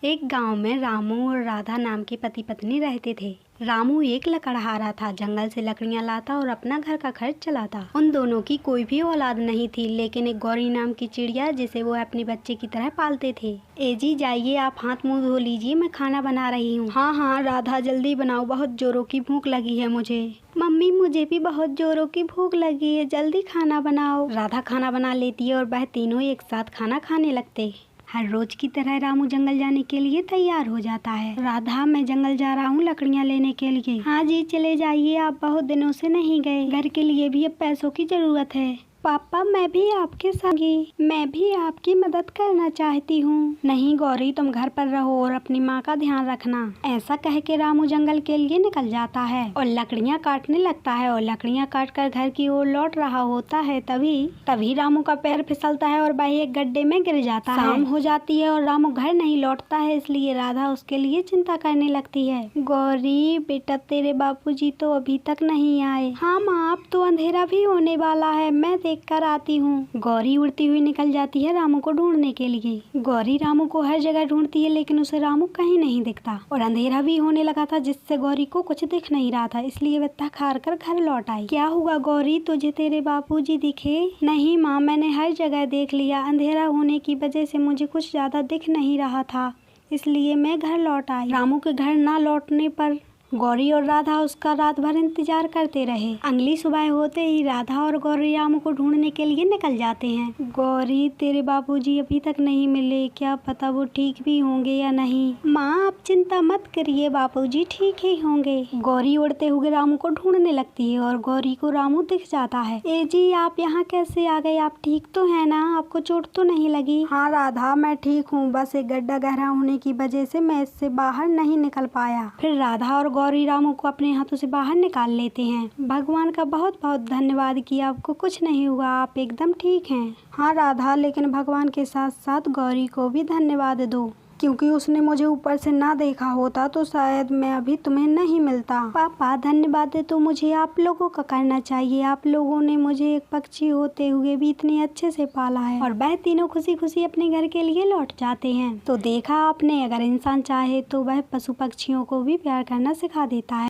एक गांव में रामू और राधा नाम के पति पत्नी रहते थे। रामू एक लकड़हारा था, जंगल से लकड़ियां लाता और अपना घर का खर्च चलाता। उन दोनों की कोई भी औलाद नहीं थी, लेकिन एक गौरी नाम की चिड़िया जिसे वो अपने बच्चे की तरह पालते थे। ए जी जाइए, आप हाथ मुंह धो लीजिए, मैं खाना बना रही हूँ। हाँ हाँ राधा जल्दी बनाओ, बहुत जोरों की भूख लगी है मुझे। मम्मी मुझे भी बहुत जोरों की भूख लगी है, जल्दी खाना बनाओ। राधा खाना बना लेती है और वह तीनों एक साथ खाना खाने लगते। हर रोज की तरह रामू जंगल जाने के लिए तैयार हो जाता है। राधा मैं जंगल जा रहा हूँ लकड़ियाँ लेने के लिए। हाँ जी चले जाइए, आप बहुत दिनों से नहीं गए, घर के लिए भी अब पैसों की जरूरत है। पापा मैं भी आपके साथ, मैं भी आपकी मदद करना चाहती हूँ। नहीं गौरी तुम घर पर रहो और अपनी माँ का ध्यान रखना। ऐसा कह के रामू जंगल के लिए निकल जाता है और लकड़ियाँ काटने लगता है और लकड़ियाँ काट कर घर की ओर लौट रहा होता है। तभी रामू का पैर फिसलता है और वह एक गड्ढे में गिर जाता है। शाम हो जाती है और रामू घर नहीं लौटता है, इसलिए राधा उसके लिए चिंता करने लगती है। गौरी बेटा तेरे बापूजी तो अभी तक नहीं आए। हाँ माँ अब तो अंधेरा भी होने वाला है, मैं देख कर आती हूँ। गौरी उड़ती हुई निकल जाती है रामू को ढूंढने के लिए। गौरी रामू को हर जगह ढूंढती है, लेकिन उसे रामू कहीं नहीं दिखता और अंधेरा भी होने लगा था, जिससे गौरी को कुछ दिख नहीं रहा था, इसलिए वह थक हार कर घर लौट आई। क्या हुआ गौरी, तुझे तेरे बापूजी दिखे? नहीं माँ मैंने हर जगह देख लिया, अंधेरा होने की वजह से मुझे कुछ ज्यादा दिख नहीं रहा था, इसलिए मैं घर लौट आई। रामू के घर न लौटने पर गौरी और राधा उसका रात भर इंतजार करते रहे। अगली सुबह होते ही राधा और गौरी रामू को ढूंढने के लिए निकल जाते हैं। गौरी तेरे बापूजी अभी तक नहीं मिले, क्या पता वो ठीक भी होंगे या नहीं। माँ आप चिंता मत करिए, बापूजी ठीक ही होंगे। गौरी उड़ते हुए रामू को ढूंढने लगती है और गौरी को रामू दिख जाता है। ए जी आप यहाँ कैसे आ गए, आप ठीक तो है ना, आपको चोट तो नहीं लगी? हाँ राधा मैं ठीक हूँ, बस एक गड्ढा गहरा होने की वजह से मैं इससे बाहर नहीं निकल पाया। फिर राधा और गौरी रामू को अपने हाथों से बाहर निकाल लेते हैं। भगवान का बहुत बहुत धन्यवाद कि आपको कुछ नहीं हुआ, आप एकदम ठीक हैं। हाँ राधा लेकिन भगवान के साथ साथ गौरी को भी धन्यवाद दो, क्योंकि उसने मुझे ऊपर से ना देखा होता तो शायद मैं अभी तुम्हें नहीं मिलता। पापा धन्यवाद तो मुझे आप लोगों का करना चाहिए, आप लोगों ने मुझे एक पक्षी होते हुए भी इतने अच्छे से पाला है। और वह तीनों खुशी खुशी अपने घर के लिए लौट जाते हैं। तो देखा आपने, अगर इंसान चाहे तो वह पशु पक्षियों को भी प्यार करना सिखा देता है।